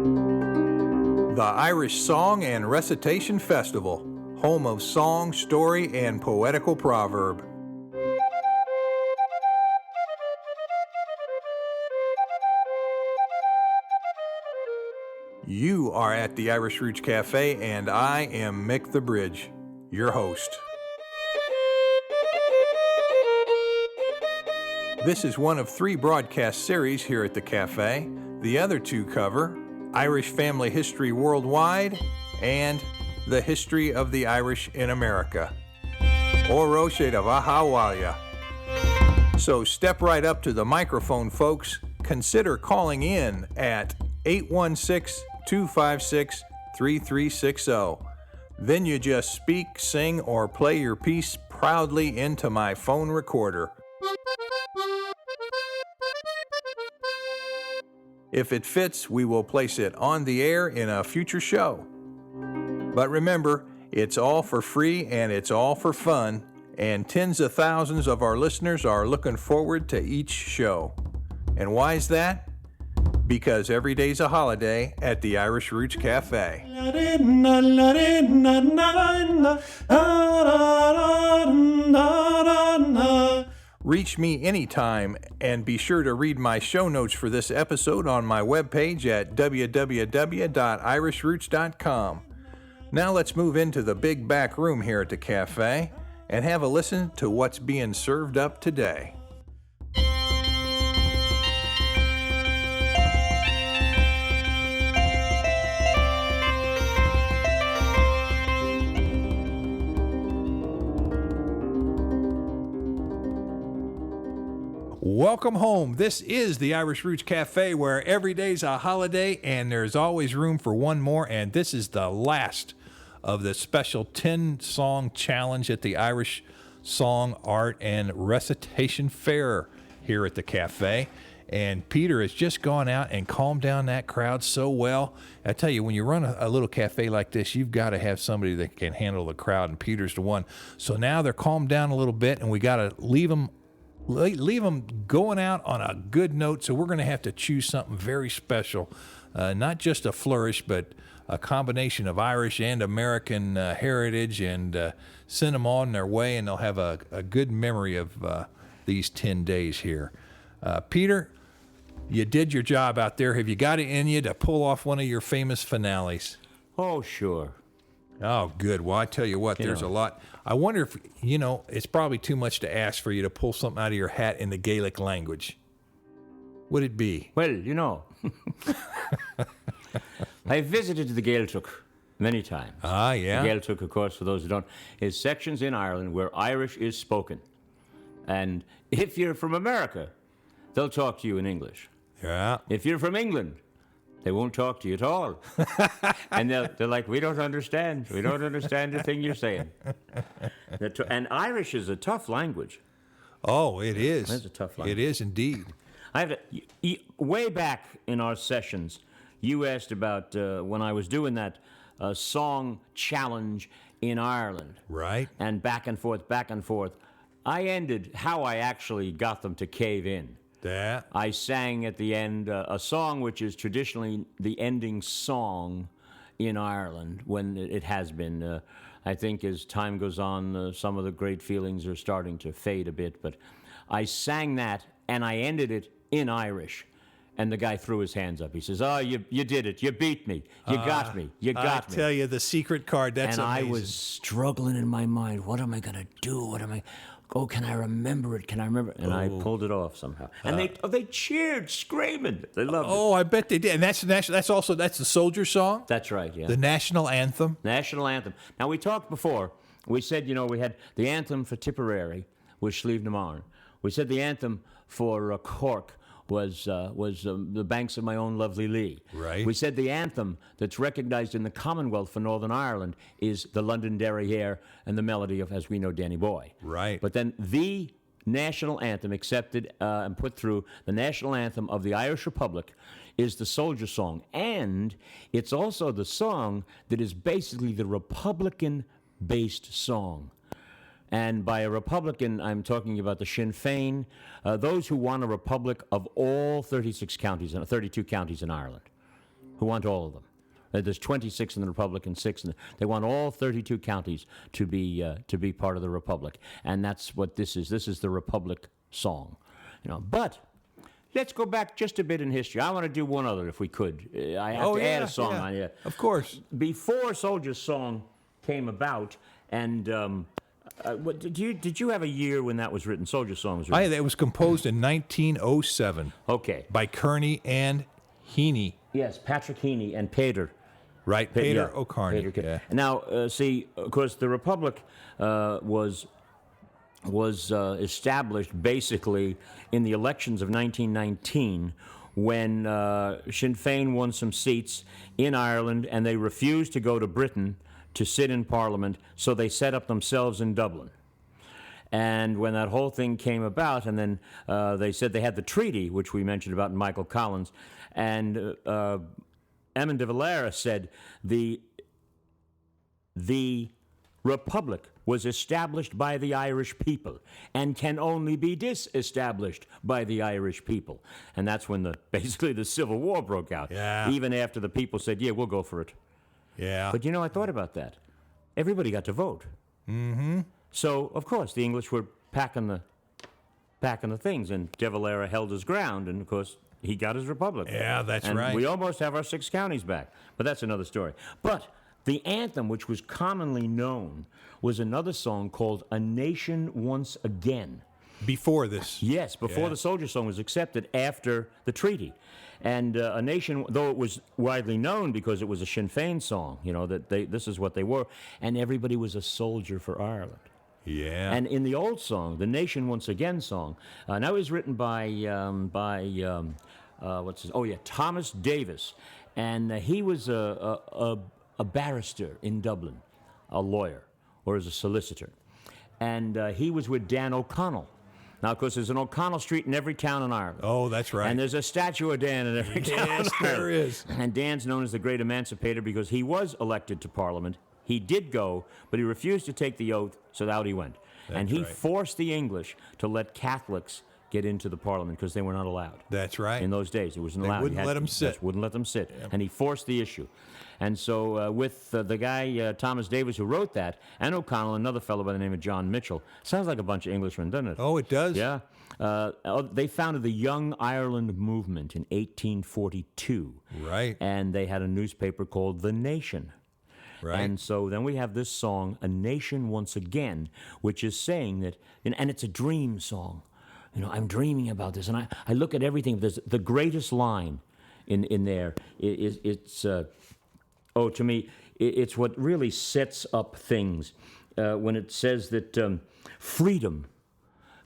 The Irish Song and Recitation Festival, home of song, story, and poetical proverb. You are at the Irish Roots Cafe, and I am Mick the Bridge, your host. This is one of 3 broadcast series here at the cafe. The other 2 cover Irish family history worldwide and the history of the Irish in America. So step right up to the microphone, folks. Consider calling in at 816-256-3360. Then you just speak, sing, or play your piece proudly into my phone recorder. If it fits, we will place it on the air in a future show. But remember, it's all for free and it's all for fun, and tens of thousands of our listeners are looking forward to each show. And why is that? Because every day's a holiday at the Irish Roots Cafe. Reach me anytime, and be sure to read my show notes for this episode on my webpage at www.irishroots.com. Now let's move into the big back room here at the cafe and have a listen to what's being served up today. Welcome home. This is the Irish Roots Cafe, where every day's a holiday and there's always room for one more, and this is the last of the special 10-song challenge at the Irish Song, Art, and Recitation Fair here at the cafe. And Peter has just gone out and calmed down that crowd so well. I tell you, when you run a little cafe like this, you've got to have somebody that can handle the crowd, and Peter's the one. So now they're calmed down a little bit, and we got to leave them going out on a good note. So we're going to have to choose something very special, not just a flourish, but a combination of Irish and American heritage, and send them on their way, and they'll have a good memory of these 10 days here. Peter, you did your job out there. Have you got it in you to pull off one of your famous finales? Oh, sure. Oh, good. Well, I tell you what, there's a lot. I wonder if, it's probably too much to ask for you to pull something out of your hat in the Gaelic language. Would it be? Well, I visited the Gaeltacht many times. Ah, yeah. The Gaeltacht, of course, for those who don't, is sections in Ireland where Irish is spoken. And if you're from America, they'll talk to you in English. Yeah. If you're from England, they won't talk to you at all. And they're like, we don't understand. We don't understand the thing you're saying. And Irish is a tough language. Oh, it is. It's a tough language. It is indeed. Way back in our sessions, you asked about when I was doing that song challenge in Ireland. Right. And back and forth, back and forth. I ended how I actually got them to cave in. That. I sang at the end a song which is traditionally the ending song in Ireland, when it has been. I think as time goes on, some of the great feelings are starting to fade a bit, but I sang that and I ended it in Irish. And the guy threw his hands up. He says, "Oh, you did it. You beat me. You got me. You got me." I tell you, the secret card, that's amazing. And I was struggling in my mind. What am I going to do? Can I remember it? Can I remember it? And I pulled it off somehow. And they cheered, screaming. They loved it. Oh, I bet they did. And that's the soldier song? That's right, yeah. The national anthem? National anthem. Now, we talked before. We said, we had the anthem for Tipperary was Slieve na Marne. We said the anthem for Cork was the banks of my own lovely Lee. Right. We said the anthem that's recognized in the Commonwealth for Northern Ireland is the London Derriere and the melody of, as we know, Danny Boy. Right. But then the national anthem accepted and put through, the national anthem of the Irish Republic, is the soldier song. And it's also the song that is basically the Republican-based song. And by a Republican, I'm talking about the Sinn Féin, those who want a republic of all 32 counties in Ireland. who want all of them. There's 26 in the Republic and 6 in they want all 32 counties to be part of the Republic, and that's what this is. This is the Republic song, But let's go back just a bit in history. I want to do one other, if we could. I have to add a song on you. Of course. Before Soldier's Song came about, and did you have a year when that was written? Soldier's Song was written. It was composed in 1907. Okay. By Kearney and Heaney. Yes, Patrick Heaney and Pater. Right, Pater O'Kearney. Yeah. Now, see, of course, the Republic was established basically in the elections of 1919 when Sinn Féin won some seats in Ireland and they refused to go to Britain to sit in Parliament, so they set up themselves in Dublin. And when that whole thing came about, and then they said they had the treaty, which we mentioned about in Michael Collins, and Eamon de Valera said the Republic was established by the Irish people and can only be disestablished by the Irish people. And that's when basically the Civil War broke out. Yeah. Even after the people said, yeah, we'll go for it. Yeah. But I thought about that. Everybody got to vote. Mm-hmm. So, of course, the English were packing the things, and de Valera held his ground, and, of course, he got his republic. Yeah, that's and right. We almost have our 6 counties back, but that's another story. But the anthem, which was commonly known, was another song called A Nation Once Again. Before this. Yes, before the Soldier Song was accepted after the treaty. And A Nation, though it was widely known because it was a Sinn Féin song, that this is what they were, and everybody was a soldier for Ireland. Yeah. And in the old song, the Nation Once Again song, now it was written by Thomas Davis, and he was a barrister in Dublin, a lawyer, or as a solicitor, and he was with Dan O'Connell. Now, of course, there's an O'Connell Street in every town in Ireland. Oh, that's right. And there's a statue of Dan in every town in Ireland. Yes, there is. And Dan's known as the Great Emancipator because he was elected to Parliament. He did go, but he refused to take the oath, so out he went. And he forced the English to let Catholics get into the Parliament because they were not allowed. That's right. In those days, it wasn't allowed. They wouldn't let them sit. Wouldn't let them sit. Yep. And he forced the issue. And so with the guy, Thomas Davis, who wrote that, and O'Connell, another fellow by the name of John Mitchell, sounds like a bunch of Englishmen, doesn't it? Oh, it does? Yeah. They founded the Young Ireland Movement in 1842. Right. And they had a newspaper called The Nation. Right. And so then we have this song, A Nation Once Again, which is saying that, and it's a dream song. I'm dreaming about this. And I look at everything. There's the greatest line in there. To me, it's what really sets up things when it says that freedom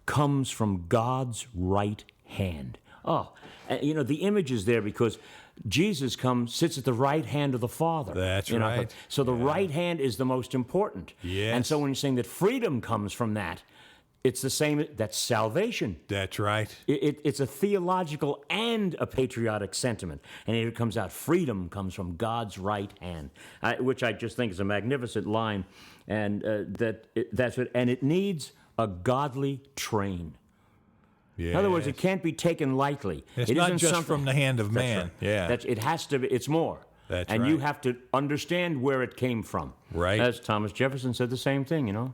comes from God's right hand. The image is there because Jesus sits at the right hand of the Father. That's right. So the right hand is the most important. Yes. And so when you're saying that freedom comes from that, it's the same. That's salvation. That's right. It's a theological and a patriotic sentiment. And here it comes out, freedom comes from God's right hand, which I just think is a magnificent line. And that's what, and it needs a godly train. Yes. In other words, it can't be taken lightly. It's it not isn't just something, from the hand of man. Right. Yeah. It has to be, it's more. That's and right. you have to understand where it came from. Right. As Thomas Jefferson said the same thing,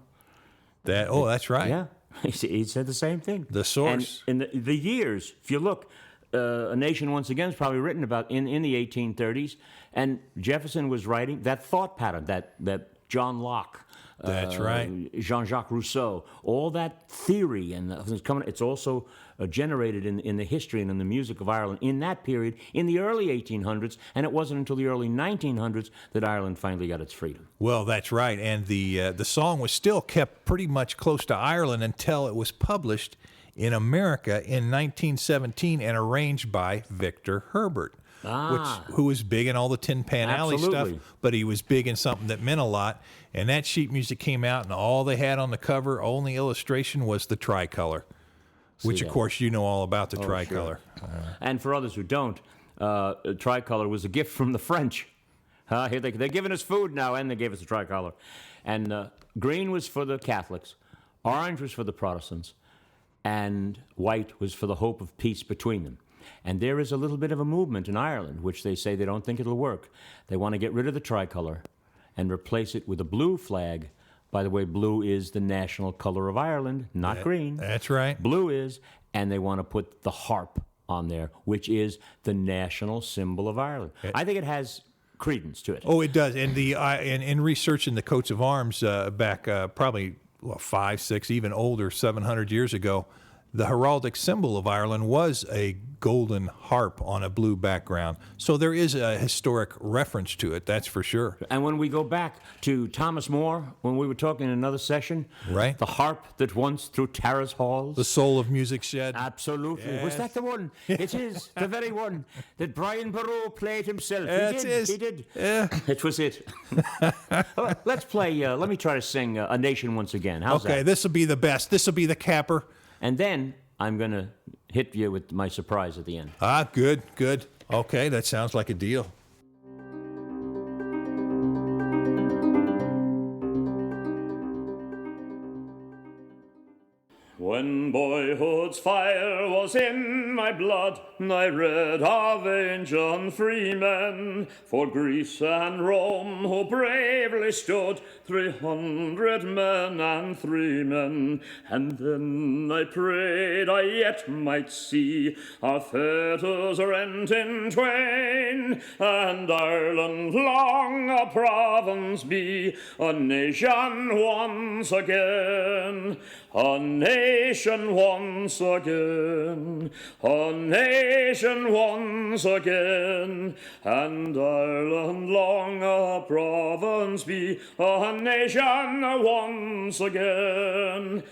That's right. Yeah. He said the same thing. The source. And in the years, if you look, A Nation Once Again is probably written about in the 1830s, and Jefferson was writing that thought pattern, that John Locke, that's right, Jean-Jacques Rousseau, all that theory, and it's also generated in the history and in the music of Ireland in that period, in the early 1800s, and it wasn't until the early 1900s that Ireland finally got its freedom. Well, that's right, and the song was still kept pretty much close to Ireland until it was published in America in 1917 and arranged by Victor Herbert. Who was big in all the Tin Pan Alley stuff, but he was big in something that meant a lot. And that sheet music came out, and all they had on the cover, only illustration, was the tricolor, which, of course, you know all about the tricolor. Sure. And for others who don't, tricolor was a gift from the French. Here they're giving us food now, and they gave us the tricolor. And green was for the Catholics, orange was for the Protestants, and white was for the hope of peace between them. And there is a little bit of a movement in Ireland, which they say they don't think it'll work. They want to get rid of the tricolor and replace it with a blue flag. By the way, blue is the national color of Ireland, not green. That's right. Blue is, and they want to put the harp on there, which is the national symbol of Ireland. I think it has credence to it. Oh, it does. And in researching the coats of arms back probably 5, 6, even older, 700 years ago, the heraldic symbol of Ireland was a golden harp on a blue background. So there is a historic reference to it, that's for sure. And when we go back to Thomas More, when we were talking in another session, right? The harp that once through Tara's halls. The soul of music shed. Absolutely. Yes. Was that the one? It is the very one that Brian Perrault played himself. He did. Yeah. It was it. Well, let's play, let me try to sing A Nation Once Again. How's that? Okay, this will be the best. This will be the capper. And then I'm going to hit you with my surprise at the end. Good. Okay, that sounds like a deal. When boyhood's fire was in my blood, I read of ancient freemen for Greece and Rome who bravely stood, 300 men and 3 men. And then I prayed I yet might see our fetters rent in twain, and Ireland long a province be, a nation once again. A nation once again, a nation once again, and Ireland long a province be, a nation once again.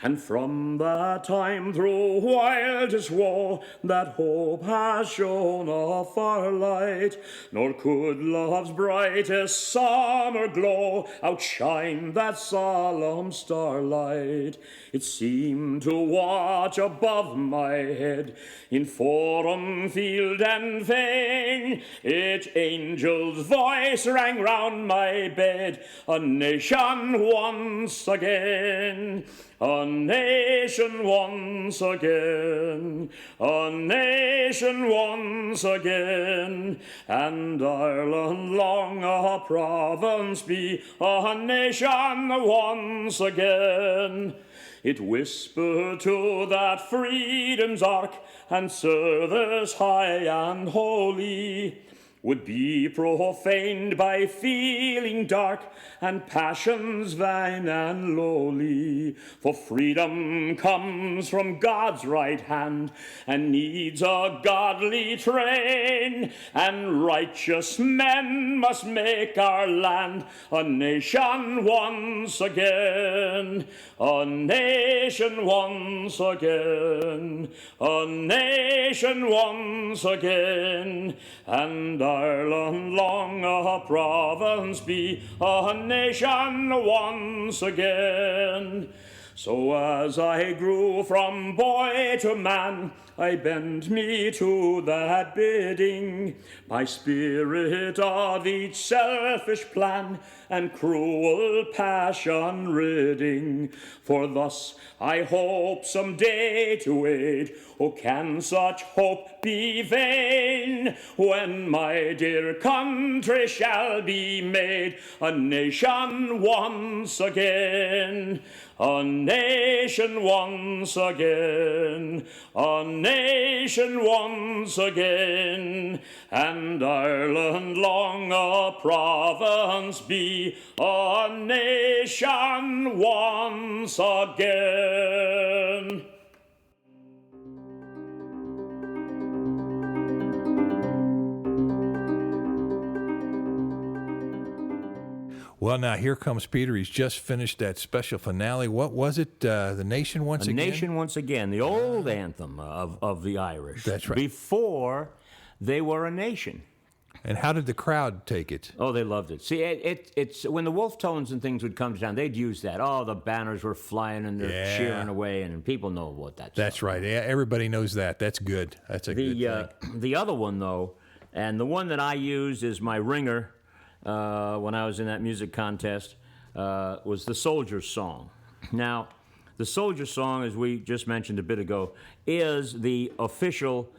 And from that time through wildest woe, that hope has shone a far light, nor could love's brightest summer glow outshine that solemn starlight. It seemed to watch above my head in forum, field, and fane. Its angel's voice rang round my bed, a nation once again. A nation once again, a nation once again, and Ireland long a province be, a nation once again. It whispered to that freedom's ark and service high and holy would be profaned by feeling dark and passions vain and lowly. For freedom comes from God's right hand and needs a godly train, and righteous men must make our land a nation once again, a nation once again, a nation once again, and Ireland long a province be, a nation once again. So as I grew from boy to man, I bent me to that bidding, by spirit of each selfish plan and cruel passion ridding. For thus I hope some day to aid. Oh, can such hope be vain, when my dear country shall be made a nation once again, a nation once again, a nation once again, and Ireland long a province be, a nation once again. Well, now here comes Peter. He's just finished that special finale. What was it? The Nation Once Again? The Nation Once Again, the old anthem of the Irish. That's right. Before they were a nation. And how did the crowd take it? Oh, they loved it. See, it's when the wolf tones and things would come to town, they'd use that. Oh, the banners were flying and they're cheering away, and people know what that's right. Yeah, everybody knows that. That's good. That's a good thing. The other one, though, and the one that I use is my ringer when I was in that music contest, was the Soldier's Song. Now, the Soldier's Song, as we just mentioned a bit ago, is the official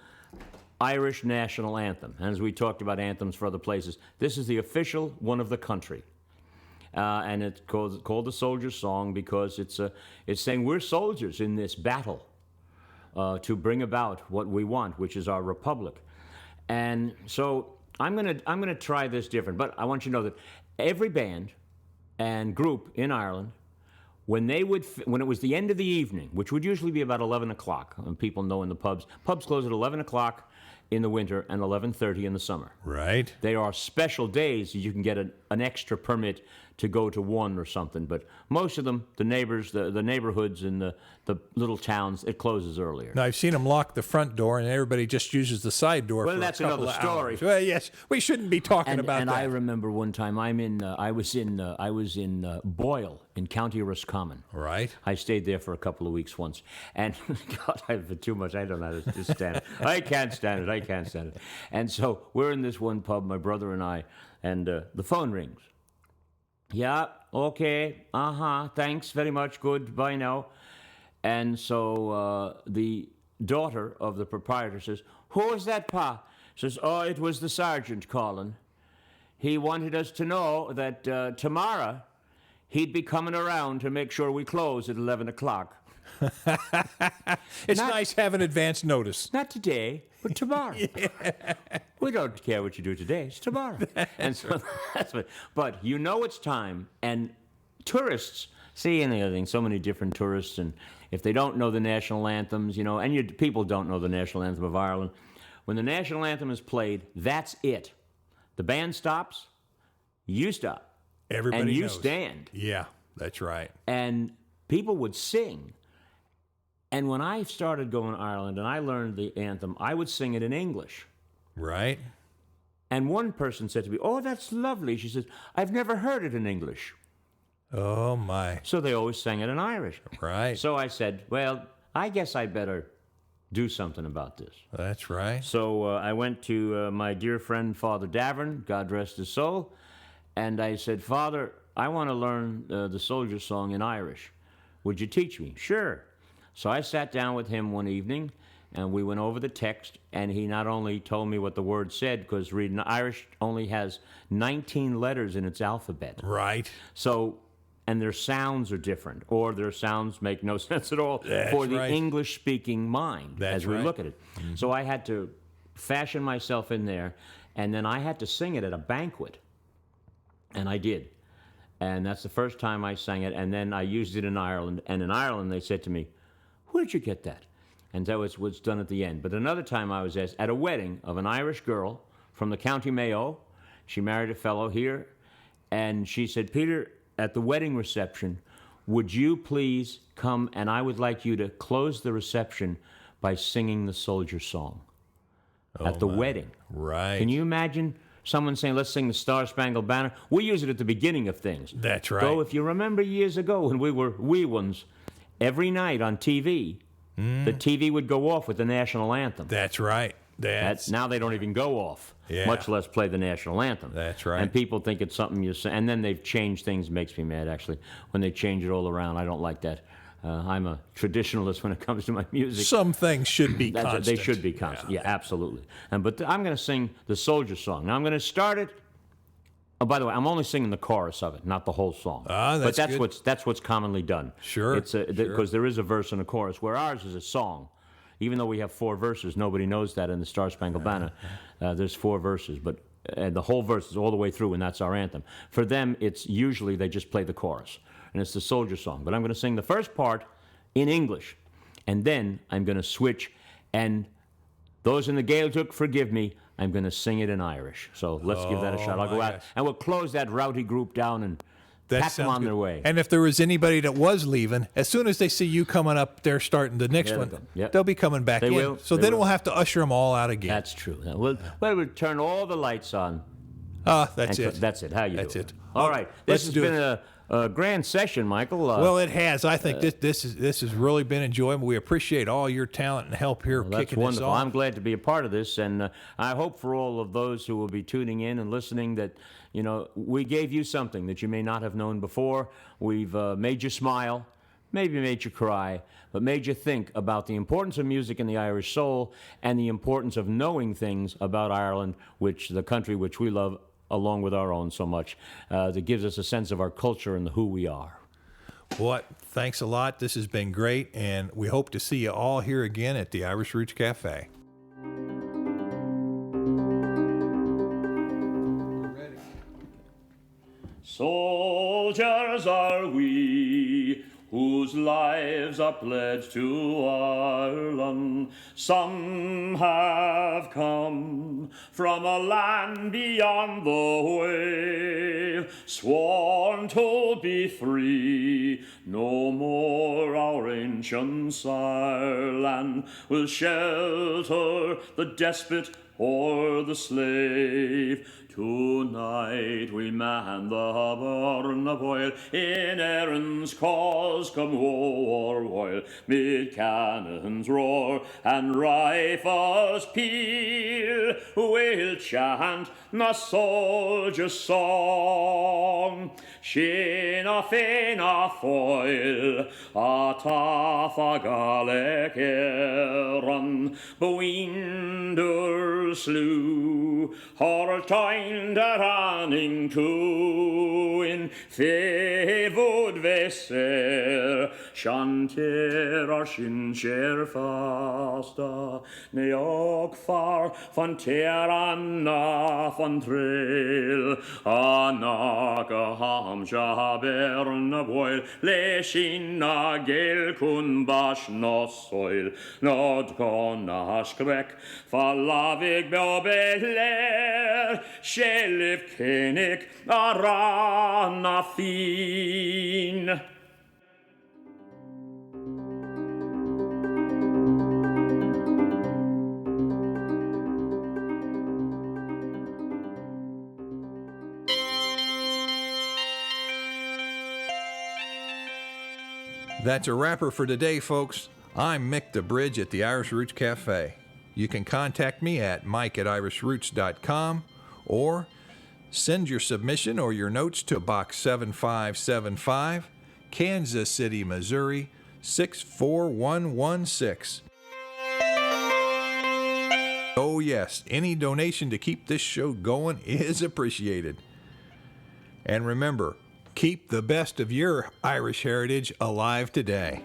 Irish National Anthem. And as we talked about anthems for other places, this is the official one of the country. And it's called the Soldier's Song because it's saying we're soldiers in this battle to bring about what we want, which is our republic. And so I'm gonna try this different, but I want you to know that every band and group in Ireland, when it was the end of the evening, which would usually be about 11 o'clock, and people know in the pubs close at 11 o'clock in the winter and 11:30 in the summer. Right. There are special days you can get an extra permit to go to one or something, but most of them, the neighborhoods and the little towns, it closes earlier. Now, I've seen them lock the front door, and everybody just uses the side door. Well, for that's a couple another of story. Hours. Well, yes, we shouldn't be talking about and that. I remember one time I was in Boyle in County Roscommon. Right. I stayed there for a couple of weeks once, and God, I've too much. I don't know how to stand it. I can't stand it. And so we're in this one pub, my brother and I, and the phone rings. Yeah, okay, thanks very much, good, bye now. And so the daughter of the proprietor says, who is that, Pa? Says, oh, it was the sergeant calling. He wanted us to know that tomorrow he'd be coming around to make sure we close at 11 o'clock. It's nice having advance notice. Not today, but tomorrow. We don't care what you do today. It's tomorrow. And so that's what. But you know it's time. And tourists see anything. So many different tourists, and if they don't know the national anthems, and people don't know the national anthem of Ireland. When the national anthem is played, that's it. The band stops. You stop. Everybody and you knows. stand. Yeah, that's right. And people would sing. And when I started going to Ireland and I learned the anthem, I would sing it in English. Right. And one person said to me, oh, that's lovely. She says, I've never heard it in English. Oh, my. So they always sang it in Irish. Right. So I said, well, I guess I better do something about this. That's right. So I went to my dear friend, Father Davern, God rest his soul, and I said, Father, I want to learn the Soldier's Song in Irish. Would you teach me? Sure. So I sat down with him one evening, and we went over the text, and he not only told me what the word said, because reading Irish only has 19 letters in its alphabet. Right. So, and their sounds are different, or their sounds make no sense at all That's for the right. English-speaking mind as we right. look at it. Mm-hmm. So I had to fashion myself in there, and then I had to sing it at a banquet, and I did. And that's the first time I sang it, and then I used it in Ireland, and in Ireland they said to me, where did you get that? And that was what's done at the end. But another time I was asked at a wedding of an Irish girl from the County Mayo. She married a fellow here. And she said, Peter, at the wedding reception, would you please come and I would like you to close the reception by singing the Soldier's Song at the wedding. Right. Can you imagine someone saying, let's sing the Star-Spangled Banner? We use it at the beginning of things. That's right. Though if you remember years ago when we were wee ones, every night on TV, the TV would go off with the national anthem. That's right. Now they don't even go off, much less play the national anthem. That's right. And people think it's something you say. And then they've changed things. Makes me mad, actually, when they change it all around. I don't like that. I'm a traditionalist when it comes to my music. Some things should be constant. They should be constant. Yeah, absolutely. But I'm going to sing the Soldier's Song. Now I'm going to start it. Oh, by the way, I'm only singing the chorus of it, not the whole song. That's good. That's what's commonly done. Sure. Because there is a verse and a chorus, where ours is a song. Even though we have 4 verses, nobody knows that in the Star-Spangled Banner. There's 4 verses, but the whole verse is all the way through, and that's our anthem. For them, it's usually they just play the chorus, and it's the Soldier Song. But I'm going to sing the first part in English, and then I'm going to switch, and those in the Gaeltacht, forgive me, I'm going to sing it in Irish. So let's give that a shot. I'll go out, and we'll close that rowdy group down and pack them on their way. And if there was anybody that was leaving, as soon as they see you coming up, they're starting the next one. They'll be coming back in. Will. So then we'll have to usher them all out again. That's true. We'll turn all the lights on. That's it. That's it. How you That's doing? it. All right. This has been a grand session, Michael. Well, it has. I think this has really been enjoyable. We appreciate all your talent and help here kicking That's wonderful. this off. I'm glad to be a part of this, and I hope for all of those who will be tuning in and listening that, we gave you something that you may not have known before. We've made you smile, maybe made you cry, but made you think about the importance of music in the Irish soul and the importance of knowing things about Ireland, which the country which we love along with our own so much, that gives us a sense of our culture and who we are. What? Thanks a lot. This has been great, and we hope to see you all here again at the Irish Roots Cafe. Soldiers are we, whose lives are pledged to Ireland. Some have come from a land beyond the wave, sworn to be free. No more our ancient sire land will shelter the despot or the slave. Tonight we man the burn of oil, in Erin's cause come war while, mid cannons roar and rifles peal, we'll chant the soldier's song. Shinna Féinna Foil, Atafa Gaelic Erin, Bwinder slew, Hortind running to in Fevod Vesser, Shantir or Shincher Fasta, Neog far van Teranna van Trail, Anaga Ham Jabern Boil, Leshinna Gel Kun Bash no soil, Nod Gonash Grek, Falavig Bebeler, Shelif Kenik Aranafin. That's a wrapper for today, folks. I'm Mick the Bridge at the Irish Roots Cafe. You can contact me at mike@irishroots.com or send your submission or your notes to Box 7575, Kansas City, Missouri 64116. Oh yes, any donation to keep this show going is appreciated. And remember, keep the best of your Irish heritage alive today.